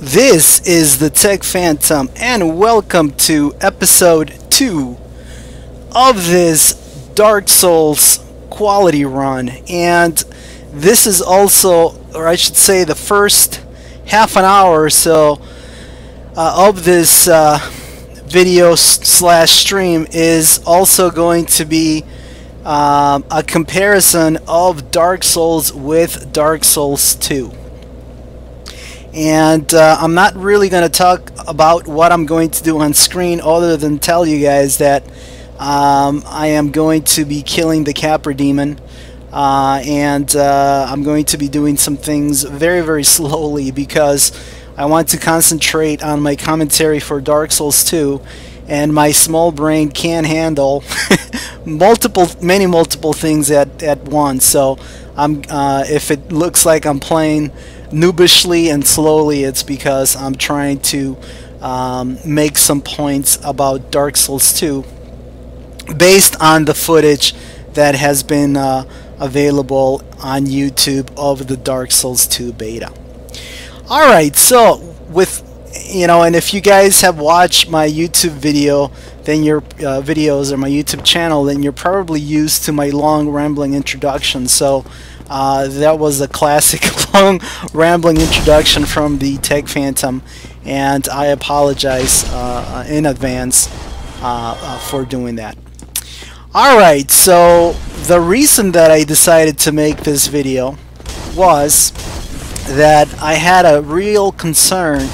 This is the Tech Phantom, and welcome to episode 2 of this Dark Souls quality run. And this is also, or I should say, the first half an hour or so of this video slash stream is also going to be a comparison of Dark Souls with Dark Souls 2. And I'm not really going to talk about what I'm going to do on screen other than tell you guys that I am going to be killing the Capra Demon, and I'm going to be doing some things very, very slowly because I want to concentrate on my commentary for Dark Souls 2, and my small brain can't handle many multiple things at once. So if it looks like I'm playing noobishly and slowly, it's because I'm trying to make some points about Dark Souls 2 based on the footage that has been available on YouTube of the Dark Souls 2 beta. Alright, so and if you guys have watched my YouTube video, then your videos or my YouTube channel, then you're probably used to my long rambling introduction. So that was a classic long rambling introduction from the Tech Phantom, and I apologize in advance for doing that. Alright, so the reason that I decided to make this video was that I had a real concern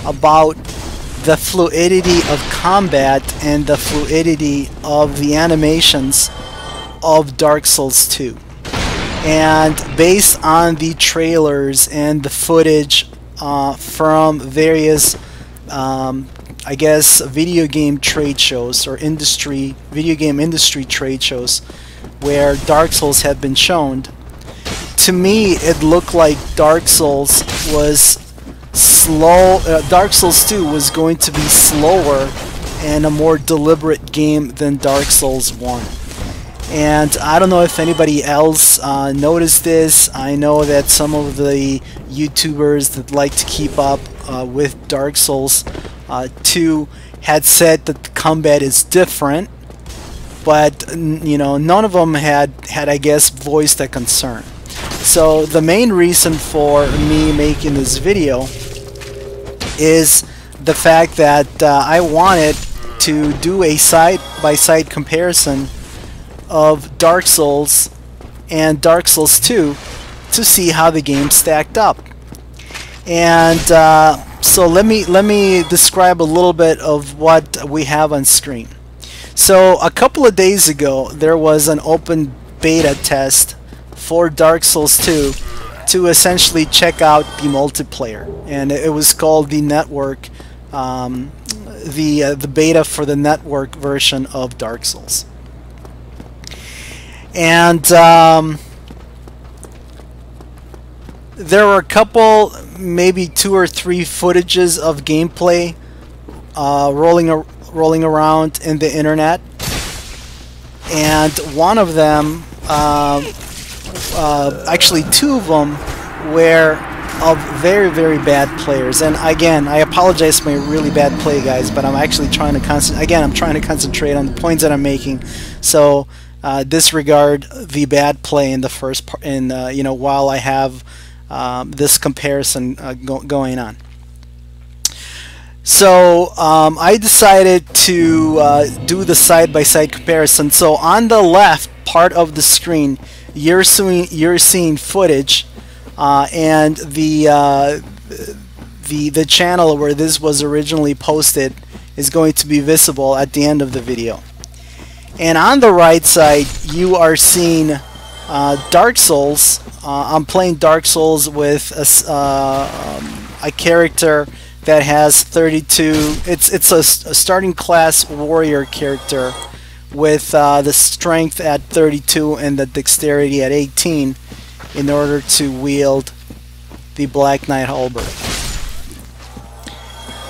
about the fluidity of combat and the fluidity of the animations of Dark Souls 2. And based on the trailers and the footage from various, I guess, video game trade shows or video game industry trade shows where Dark Souls have been shown, to me it looked like Dark Souls was slow. Dark Souls 2 was going to be slower and a more deliberate game than Dark Souls 1. And I don't know if anybody else noticed this. I know that some of the YouTubers that like to keep up with Dark Souls 2 had said that the combat is different, but none of them had I guess voiced a concern. So the main reason for me making this video is the fact that I wanted to do a side-by-side comparison of Dark Souls and Dark Souls 2 to see how the game stacked up. And so let me describe a little bit of what we have on screen. So a couple of days ago there was an open beta test for Dark Souls 2 to essentially check out the multiplayer, and it was called the network, the beta for the network version of Dark Souls. And there were a couple, maybe 2 or 3 footages of gameplay rolling around in the internet, and one of them, actually 2 of them, were of very, very bad players. And again, I apologize for my really bad play, guys, but I'm actually trying to I'm trying to concentrate on the points that I'm making. So disregard the bad play in the first part, while I have this comparison going on. So I decided to do the side-by-side comparison. So on the left part of the screen, you're seeing footage, and the channel where this was originally posted is going to be visible at the end of the video. And on the right side, you are seeing Dark Souls. I'm playing Dark Souls with a character that has 32. It's a starting class warrior character with the strength at 32 and the dexterity at 18 in order to wield the Black Knight halberd.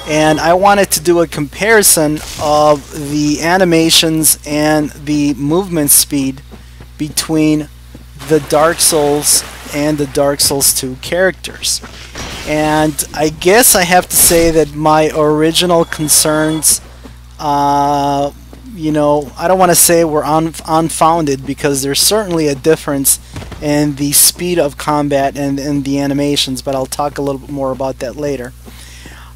And I wanted to do a comparison of the animations and the movement speed between the Dark Souls and the Dark Souls 2 characters. And I guess I have to say that my original concerns, you know, I don't want to say were unfounded, because there's certainly a difference in the speed of combat and in the animations, but I'll talk a little bit more about that later.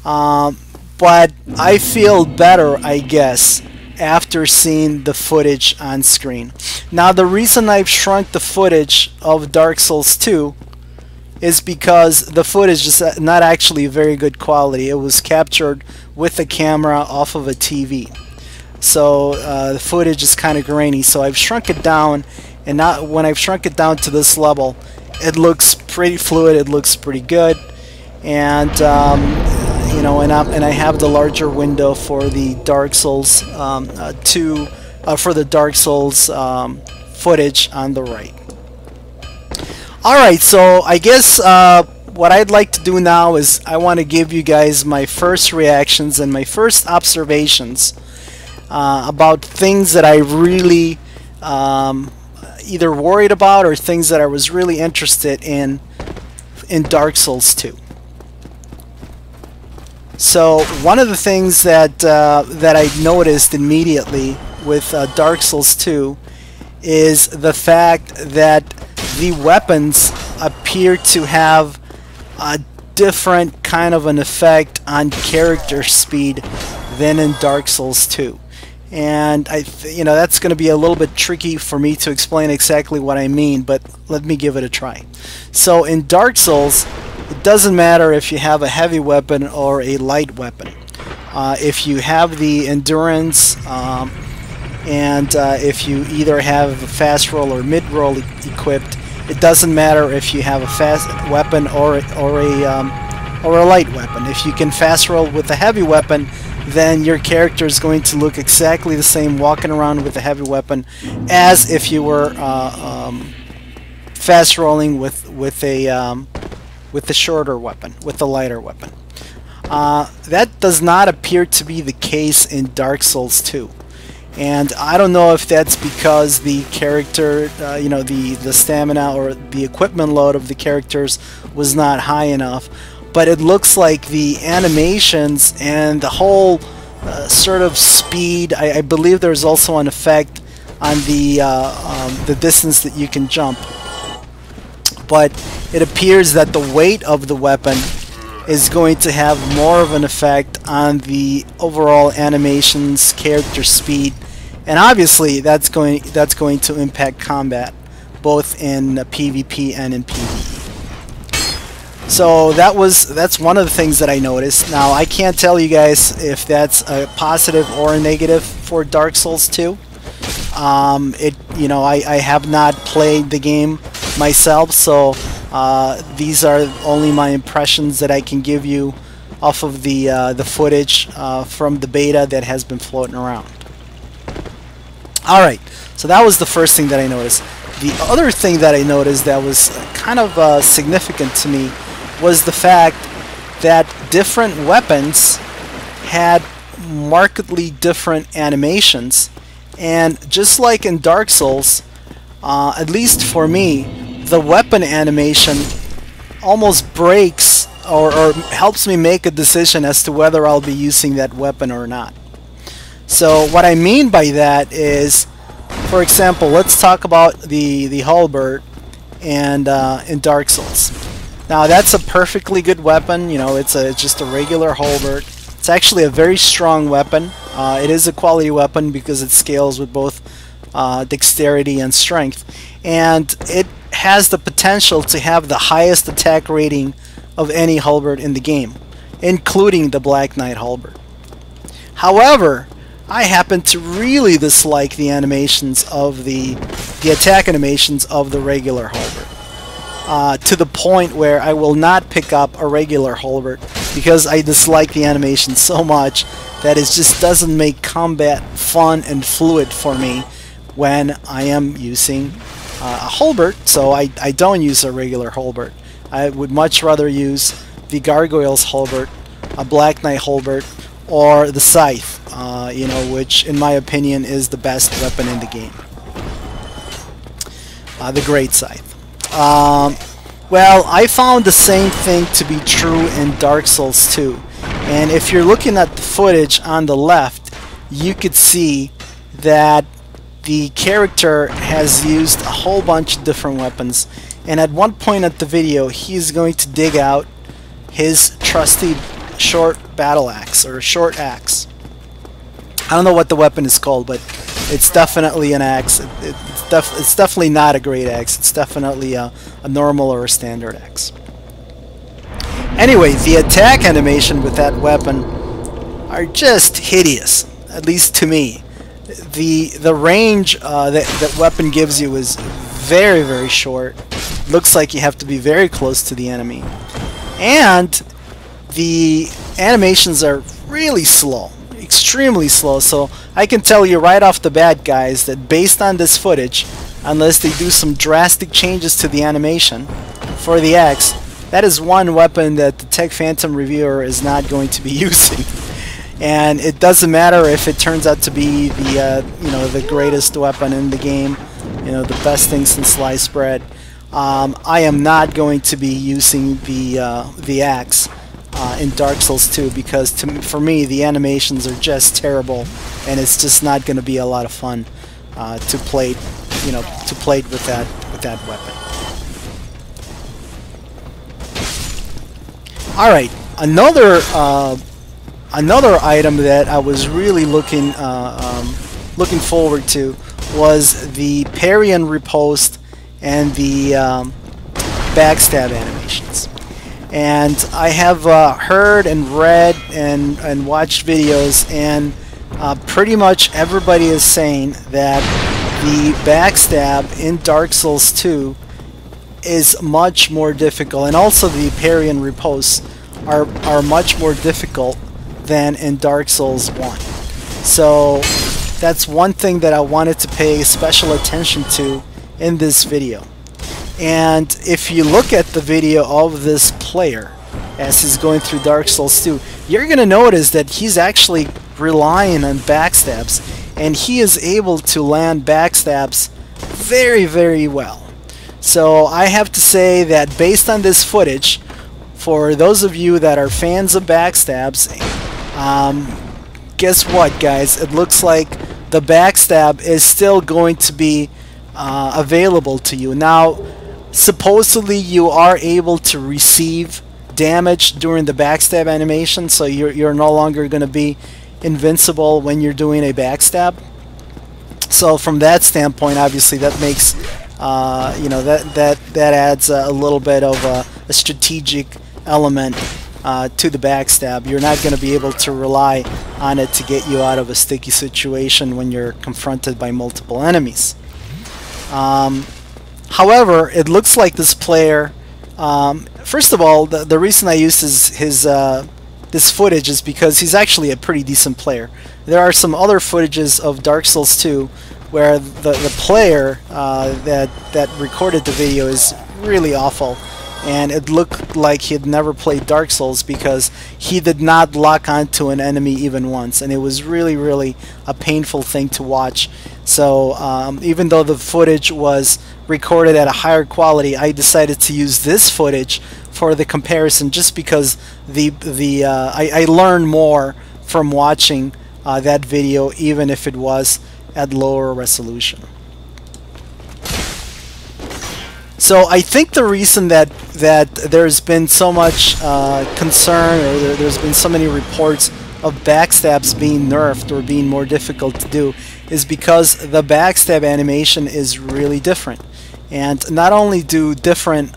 But I feel better, I guess, after seeing the footage on screen. Now, the reason I've shrunk the footage of Dark Souls 2 is because the footage is not actually very good quality. It was captured with a camera off of a TV. So the footage is kind of grainy. So I've shrunk it down, and now when I've shrunk it down to this level, it looks pretty fluid. It looks pretty good, and you know, and I have the larger window for the Dark Souls for the Dark Souls footage on the right. Alright, so I guess what I'd like to do now is I want to give you guys my first reactions and my first observations about things that I really either worried about or things that I was really interested in Dark Souls 2. So one of the things that I noticed immediately with Dark Souls 2 is the fact that the weapons appear to have a different kind of an effect on character speed than in Dark Souls 2. And you know, that's going to be a little bit tricky for me to explain exactly what I mean, but let me give it a try. So in Dark Souls, it doesn't matter if you have a heavy weapon or a light weapon. If you have the endurance and if you either have a fast roll or mid roll equipped, it doesn't matter if you have a fast weapon or a light weapon. If you can fast roll with a heavy weapon, then your character is going to look exactly the same walking around with a heavy weapon as if you were fast rolling with a shorter weapon, with a lighter weapon. That does not appear to be the case in Dark Souls 2. And I don't know if that's because the character, you know, the stamina or the equipment load of the characters was not high enough, but it looks like the animations and the whole sort of speed. I believe there's also an effect on the distance that you can jump, but it appears that the weight of the weapon is going to have more of an effect on the overall animations, character speed, and obviously that's going to impact combat, both in PvP and in PvE. So that's one of the things that I noticed. Now, I can't tell you guys if that's a positive or a negative for Dark Souls 2. You know, I have not played the game myself, so these are only my impressions that I can give you off of the footage from the beta that has been floating around. Alright, so that was the first thing that I noticed. The other thing that I noticed that was kind of significant to me was the fact that different weapons had markedly different animations, and just like in Dark Souls, at least for me, the weapon animation almost breaks or helps me make a decision as to whether I'll be using that weapon or not. So what I mean by that is, for example, let's talk about the halberd and in Dark Souls. Now, that's a perfectly good weapon. You know, it's just a regular halberd. It's actually a very strong weapon. It is a quality weapon because it scales with both dexterity and strength, and it has the potential to have the highest attack rating of any halberd in the game, including the Black Knight halberd. However, I happen to really dislike the animations of the attack animations of the regular halberd, to the point where I will not pick up a regular halberd because I dislike the animation so much that it just doesn't make combat fun and fluid for me when I am using a halberd. So I don't use a regular halberd. I would much rather use the Gargoyle's halberd, a Black Knight halberd, or the Scythe, you know, which in my opinion is the best weapon in the game. The Great Scythe. Well, I found the same thing to be true in Dark Souls 2. And if you're looking at the footage on the left, you could see that the character has used a whole bunch of different weapons. And at one point at the video, he's going to dig out his trusty short battle axe, or short axe. I don't know what the weapon is called, but it's definitely an axe. It's definitely not a great axe. It's definitely a normal or a standard axe. Anyway, the attack animation with that weapon are just hideous, at least to me. The range that weapon gives you is very, very short. Looks like you have to be very close to the enemy. And the animations are really slow. Extremely slow, so I can tell you right off the bat, guys, that based on this footage, unless they do some drastic changes to the animation for the axe, that is one weapon that the Tech Phantom reviewer is not going to be using. And it doesn't matter if it turns out to be the the greatest weapon in the game, the best thing since sliced bread. I am not going to be using the axe in Dark Souls 2 because for me the animations are just terrible, and it's just not going to be a lot of fun to play with that weapon. All right, another item that I was really looking forward to was the parry and riposte and the backstab animations. And I have heard and read and watched videos, and pretty much everybody is saying that the backstab in Dark Souls 2 is much more difficult, and also the parry and riposte are much more difficult than in Dark Souls 1. So that's one thing that I wanted to pay special attention to in this video. And if you look at the video of this player as he's going through Dark Souls 2, you're going to notice that he's actually relying on backstabs, and he is able to land backstabs very, very well. So I have to say that based on this footage, for those of you that are fans of backstabs, guess what, guys? It looks like the backstab is still going to be available to you. Now, supposedly you are able to receive damage during the backstab animation, so you're no longer going to be invincible when you're doing a backstab. So from that standpoint, obviously that makes that adds a little bit of a strategic element to the backstab. You're not going to be able to rely on it to get you out of a sticky situation when you're confronted by multiple enemies. However, it looks like this player, first of all, the reason I used this footage is because he's actually a pretty decent player. There are some other footages of Dark Souls 2 where the player that recorded the video is really awful, and it looked like he had never played Dark Souls because he did not lock onto an enemy even once, and it was really, really a painful thing to watch. So even though the footage was recorded at a higher quality, I decided to use this footage for the comparison, just because I learned more from watching that video, even if it was at lower resolution. So I think the reason that there's been so much concern, or there's been so many reports of backstabs being nerfed or being more difficult to do, is because the backstab animation is really different. And not only do different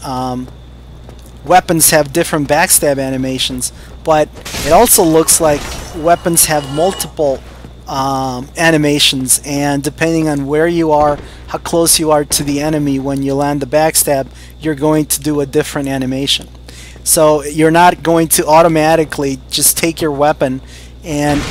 weapons have different backstab animations, but it also looks like weapons have multiple animations, and depending on where you are, how close you are to the enemy when you land the backstab, you're going to do a different animation. So you're not going to automatically just take your weapon and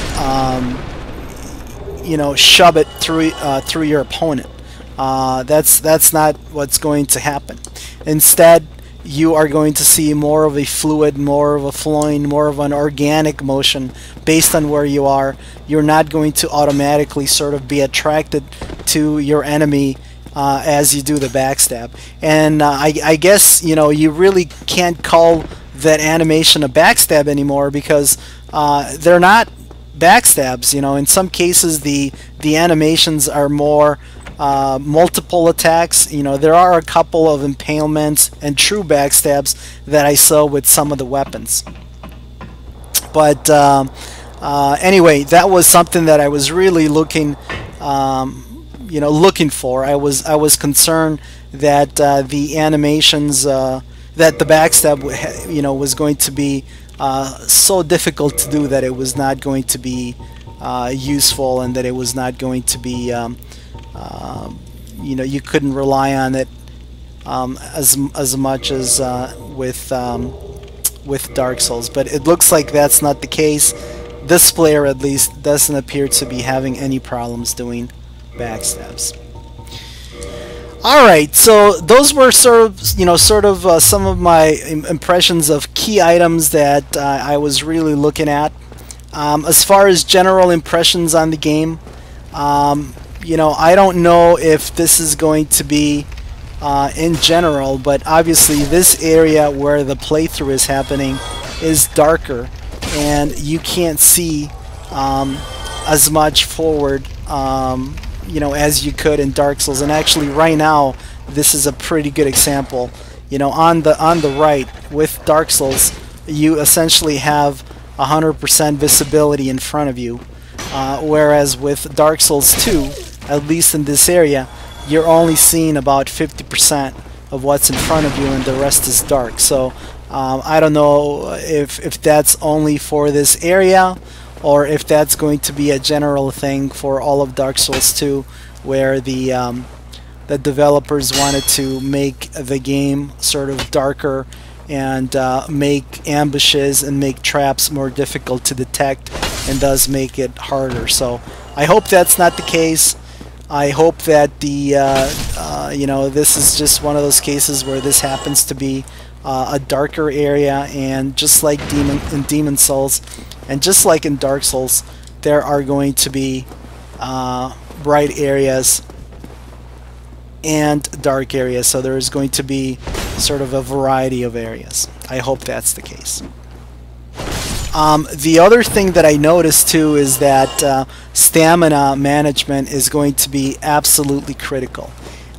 shove it through your opponent. That's not what's going to happen. Instead, you are going to see more of a fluid, more of a flowing, more of an organic motion based on where you are. You're not going to automatically sort of be attracted to your enemy as you do the backstab. And I guess, you know, you really can't call that animation a backstab anymore, because they're not backstabs. You know, in some cases the animations are more multiple attacks. You know, there are a couple of impalements and true backstabs that I saw with some of the weapons. But anyway, that was something that I was really looking looking for. I was concerned that the animations, that the backstab, you know, was going to be so difficult to do that it was not going to be useful, and that it was not going to be, you know, you couldn't rely on it as much as with Dark Souls. But it looks like that's not the case. This player, at least, doesn't appear to be having any problems doing backstabs. Alright, so those were sort of some of my impressions of key items that I was really looking at. As far as general impressions on the game, you know, I don't know if this is going to be in general, but obviously this area where the playthrough is happening is darker, and you can't see as much forward you know, as you could in Dark Souls. And actually right now this is a pretty good example. You know, on the right with Dark Souls, you essentially have 100% visibility in front of you, whereas with Dark Souls 2, at least in this area, you're only seeing about 50% of what's in front of you, and the rest is dark. So I don't know if that's only for this area, or if that's going to be a general thing for all of Dark Souls 2, where the developers wanted to make the game sort of darker, and make ambushes and make traps more difficult to detect, and does make it harder. So I hope that's not the case. I hope that the you know, this is just one of those cases where this happens to be a darker area, and just like in Demon Souls, and just like in Dark Souls, there are going to be bright areas and dark areas. So there is going to be sort of a variety of areas. I hope that's the case. The other thing that I noticed too is that stamina management is going to be absolutely critical.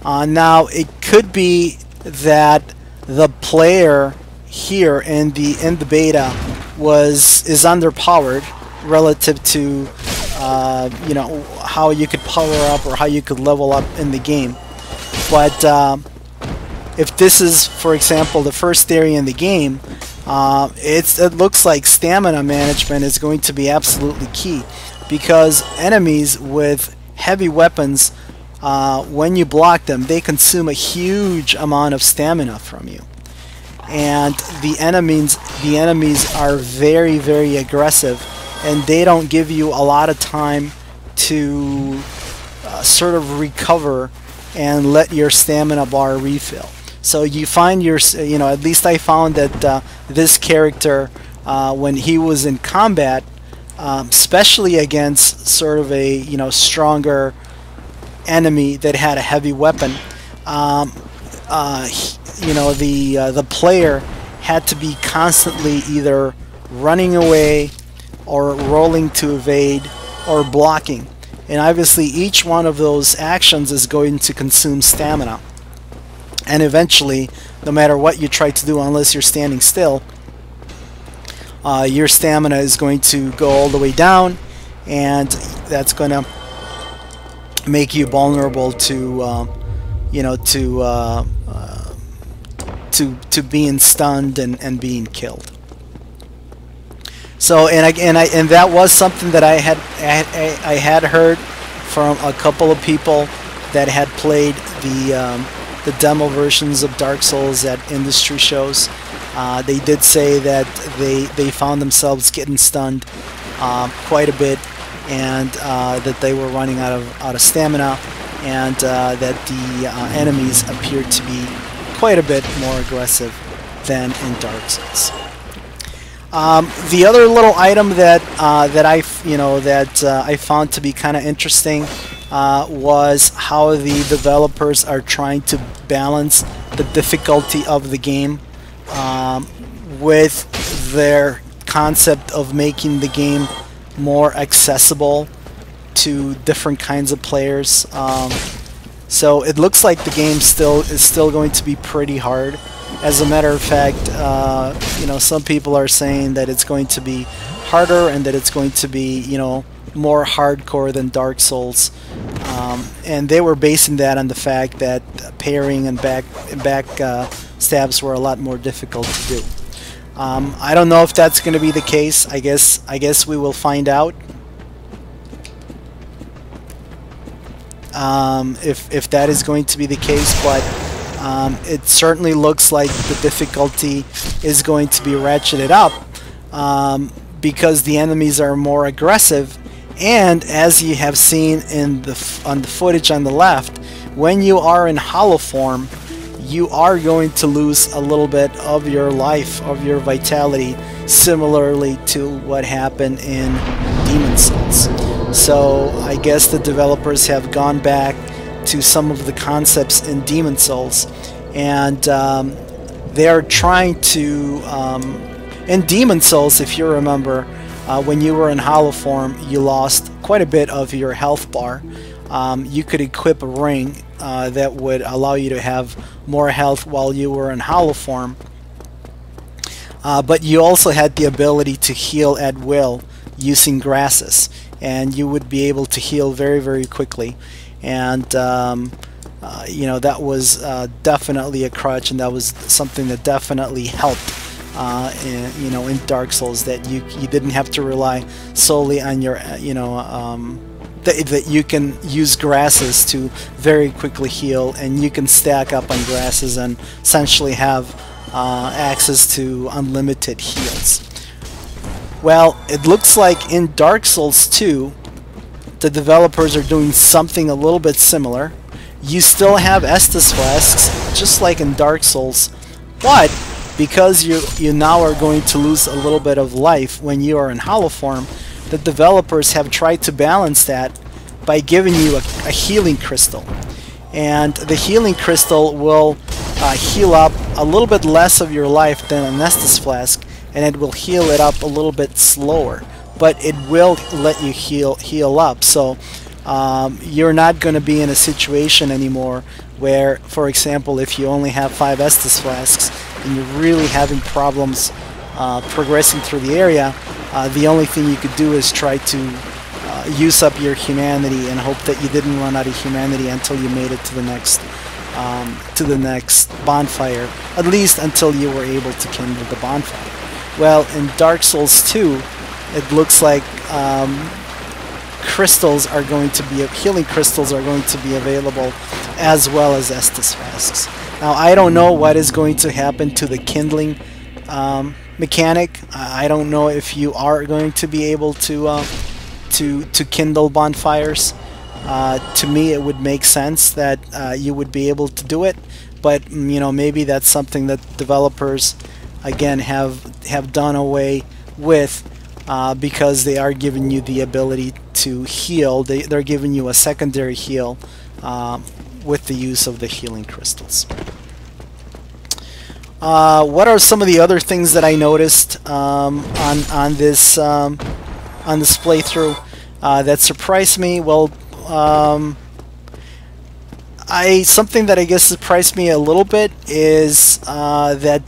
Now it could be that the player here in the beta is underpowered relative to you know, how you could power up or how you could level up in the game. But if this is, for example, the first area in the game, it looks like stamina management is going to be absolutely key, because enemies with heavy weapons, when you block them, they consume a huge amount of stamina from you. And the enemies are very, very aggressive, and they don't give you a lot of time to sort of recover and let your stamina bar refill. So you find you know, at least I found that this character, when he was in combat, especially against sort of a, you know, stronger enemy that had a heavy weapon, you know, the player had to be constantly either running away or rolling to evade or blocking. And obviously each one of those actions is going to consume stamina. And eventually, no matter what you try to do, unless you're standing still, your stamina is going to go all the way down, and that's going to make you vulnerable to, you know, to being stunned and being killed. So, and that was something that I had heard from a couple of people that had played the demo versions of Dark Souls at industry shows. They did say that they found themselves getting stunned quite a bit, and that they were running out of stamina, and that the enemies appeared to be quite a bit more aggressive than in Dark Souls. The other little item that I found to be kind of interesting was how the developers are trying to balance the difficulty of the game with their concept of making the game more accessible to different kinds of players. So it looks like the game is still going to be pretty hard. As a matter of fact, you know, some people are saying that it's going to be harder and that it's going to be, you know, more hardcore than Dark Souls. And they were basing that on the fact that parrying and back stabs were a lot more difficult to do. I don't know if that's going to be the case. I guess we will find out. If that is going to be the case, but it certainly looks like the difficulty is going to be ratcheted up because the enemies are more aggressive, and as you have seen on the footage on the left, when you are in hollow form, you are going to lose a little bit of your life, of your vitality, similarly to what happened in Demon Souls. So I guess the developers have gone back to some of the concepts in Demon Souls, and they are trying to in Demon Souls, if you remember, when you were in hollow form, you lost quite a bit of your health bar. You could equip a ring that would allow you to have more health while you were in hollow form, but you also had the ability to heal at will using grasses, and you would be able to heal very, very quickly. And you know, that was definitely a crutch, and that was something that definitely helped you know, in Dark Souls, that you didn't have to rely solely on your you know, that you can use grasses to very quickly heal, and you can stack up on grasses and essentially have access to unlimited heals. Well, it looks like in Dark Souls 2, the developers are doing something a little bit similar. You still have Estus flasks, just like in Dark Souls, but because you now are going to lose a little bit of life when you are in hollow form, the developers have tried to balance that by giving you a healing crystal. And the healing crystal will heal up a little bit less of your life than an Estus flask, and it will heal it up a little bit slower, but it will let you heal up. So you're not going to be in a situation anymore where, for example, if you only have 5 Estus flasks and you're really having problems progressing through the area, the only thing you could do is try to use up your humanity and hope that you didn't run out of humanity until you made it to the next bonfire, at least until you were able to kindle the bonfire. Well, in Dark Souls 2, it looks like crystals are going to be, healing crystals are going to be available, as well as Estus flasks. Now, I don't know what is going to happen to the kindling mechanic. I don't know if you are going to be able to kindle bonfires. To me, it would make sense that you would be able to do it, but you know, maybe that's something that developers again have done away with because they are giving you the ability to heal. They're giving you a secondary heal with the use of the healing crystals. What are some of the other things that I noticed on this playthrough that surprised me? Well, something that I guess surprised me a little bit is that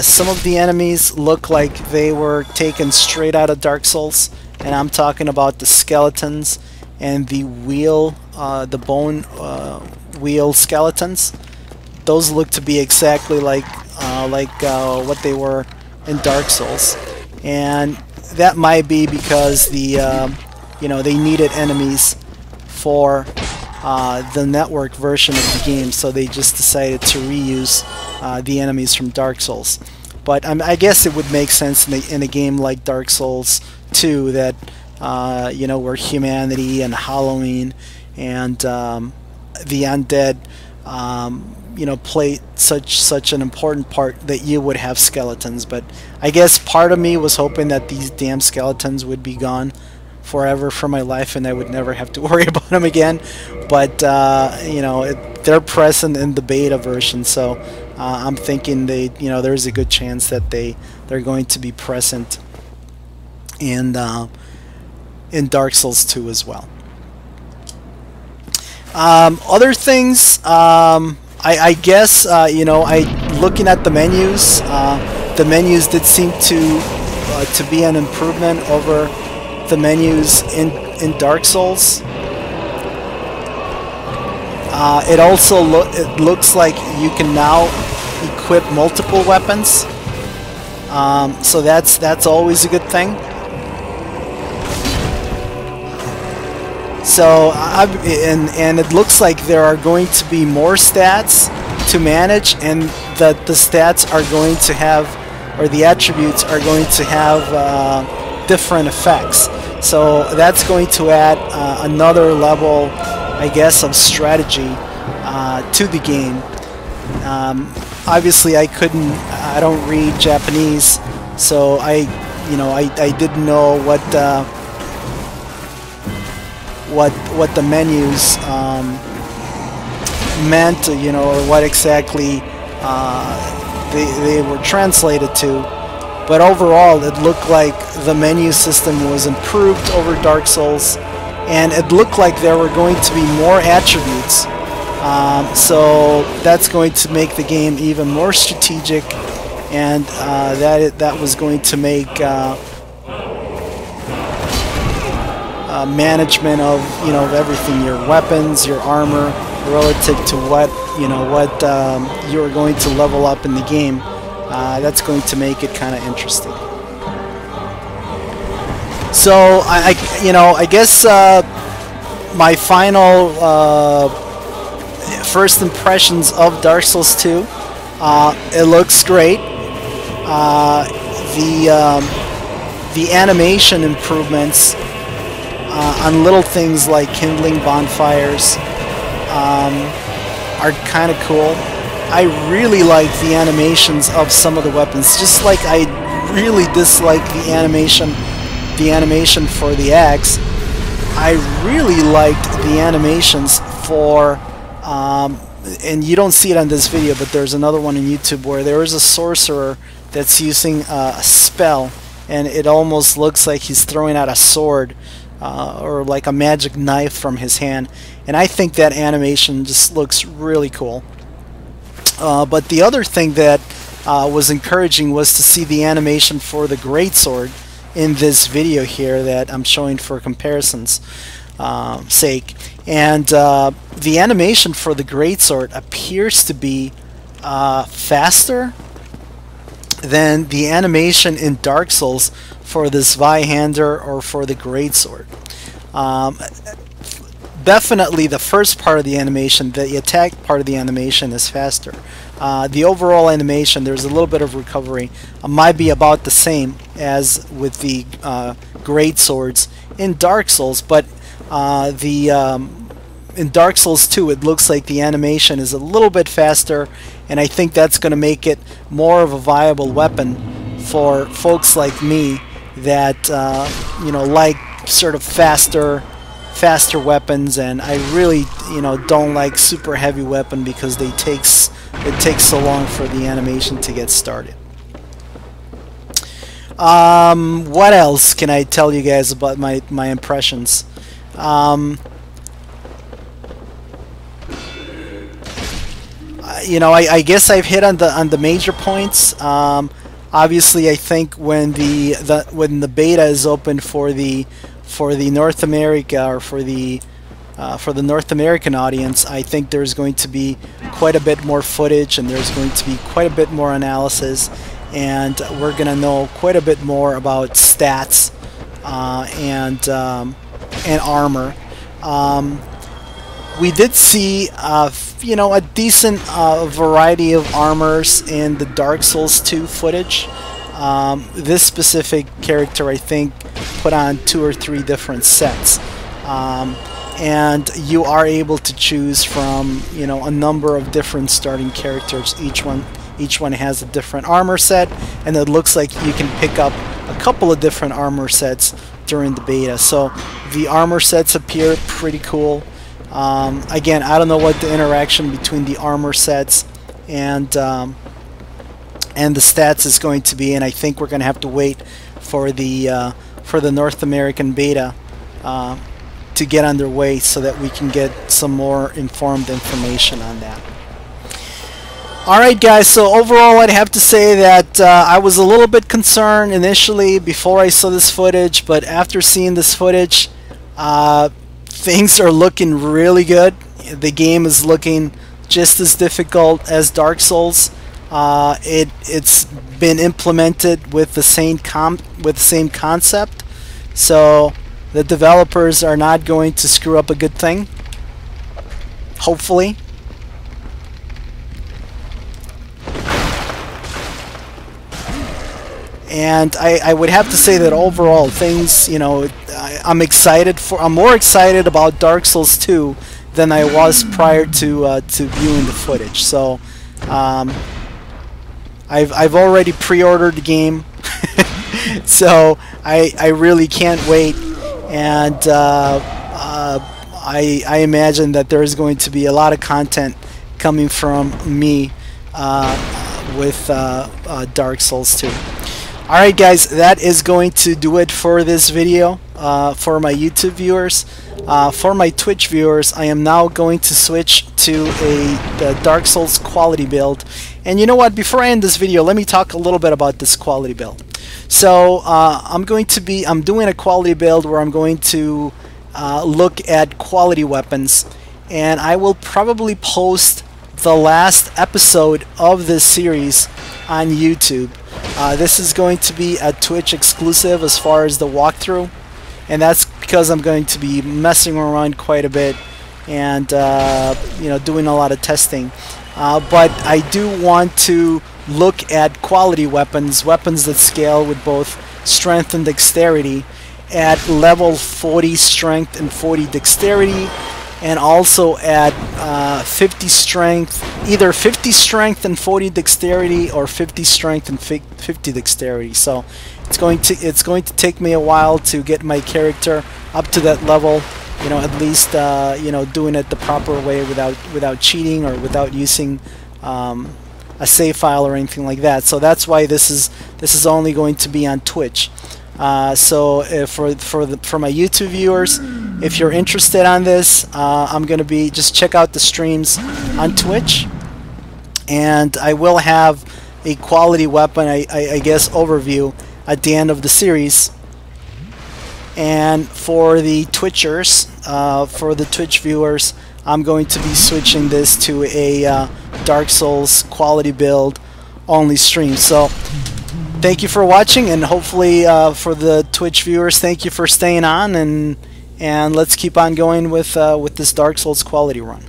some of the enemies look like they were taken straight out of Dark Souls, and I'm talking about the skeletons and the bone wheel skeletons. Those look to be exactly like what they were in Dark Souls, and that might be because you know, they needed enemies for the network version of the game, so they just decided to reuse the enemies from Dark Souls. But I guess it would make sense in a game like Dark Souls 2 that you know, where humanity and Halloween and the undead you know, play such an important part, that you would have skeletons. But I guess part of me was hoping that these damn skeletons would be gone forever for my life, and I would never have to worry about them again. But you know, they're present in the beta version, so I'm thinking there's a good chance that they're going to be present in Dark Souls 2 as well. Other things, I guess looking at the menus did seem to be an improvement over the menus in Dark Souls. It also looks like you can now equip multiple weapons, so that's always a good thing. So and it looks like there are going to be more stats to manage, and that the stats are going to have, or the attributes are going to have different effects. So that's going to add another level, I guess, of strategy to the game. Obviously, I don't read Japanese, so I didn't know what the menus meant, or what exactly they were translated to. But overall, it looked like the menu system was improved over Dark Souls, and it looked like there were going to be more attributes. So that's going to make the game even more strategic, and that was going to make management of everything, your weapons, your armor, relative to what you're going to level up in the game. That's going to make it kind of interesting. So I guess my final first impressions of Dark Souls 2. It looks great. The animation improvements on little things like kindling bonfires are kind of cool. I really like the animations of some of the weapons, just like I really dislike the animation for the axe. I really liked the animations for and you don't see it on this video, but there's another one on YouTube where there is a sorcerer that's using a spell, and it almost looks like he's throwing out a sword or like a magic knife from his hand, and I think that animation just looks really cool. But the other thing that was encouraging was to see the animation for the greatsword in this video here that I'm showing for comparison's sake. And the animation for the greatsword appears to be faster than the animation in Dark Souls for the Zweihander or for the greatsword. Definitely the first part of the animation, the attack part of the animation, is faster. The overall animation, there's a little bit of recovery. Might be about the same as with the great swords in Dark Souls, but in Dark Souls 2 it looks like the animation is a little bit faster, and I think that's going to make it more of a viable weapon for folks like me that like sort of faster weapons, and I really don't like super heavy weapon because it takes so long for the animation to get started. What else can I tell you guys about my impressions? I guess I've hit on the major points. Obviously, I think when the beta is open for the North America, or for the North American audience, I think there's going to be quite a bit more footage, and there's going to be quite a bit more analysis, and we're going to know quite a bit more about stats and armor. We did see a decent variety of armors in the Dark Souls 2 footage. This specific character, I think, put on 2 or 3 different sets, and you are able to choose from a number of different starting characters. Each one has a different armor set, and it looks like you can pick up a couple of different armor sets during the beta. So the armor sets appear pretty cool. Again, I don't know what the interaction between the armor sets and the stats is going to be, and I think we're going to have to wait for the North American beta to get underway so that we can get some more informed information on that. Alright guys, so overall I'd have to say that I was a little bit concerned initially before I saw this footage, but after seeing this footage, things are looking really good. The game is looking just as difficult as Dark Souls. It's been implemented with the same concept, so the developers are not going to screw up a good thing, hopefully. And I would have to say that overall things, you know, I'm more excited about Dark Souls 2 than I was prior to viewing the footage. So I've already pre-ordered the game, so I really can't wait. And I imagine that there is going to be a lot of content coming from me with Dark Souls 2. Alright guys, that is going to do it for this video for my YouTube viewers. For my Twitch viewers, I am now going to switch to the Dark Souls quality build. And you know what, before I end this video, let me talk a little bit about this quality build. So I'm doing a quality build where I'm going to look at quality weapons, and I will probably post the last episode of this series on YouTube. This is going to be a Twitch exclusive as far as the walkthrough, and that's because I'm going to be messing around quite a bit and you know, doing a lot of testing. But I do want to look at quality weapons that scale with both strength and dexterity at level 40 strength and 40 dexterity, and also at 50 strength, either 50 strength and 40 dexterity or 50 strength and 50 dexterity. So it's going to take me a while to get my character up to that level, you know, at least you know, doing it the proper way without cheating or without using a save file or anything like that. So that's why this is only going to be on Twitch. So for my YouTube viewers, if you're interested on this, I'm going to be, just check out the streams on Twitch, and I will have a quality weapon, I guess, overview at the end of the series. And for the Twitchers, for the Twitch viewers, I'm going to be switching this to a Dark Souls quality build only stream. So thank you for watching, and hopefully for the Twitch viewers, thank you for staying on, and let's keep on going with this Dark Souls quality run.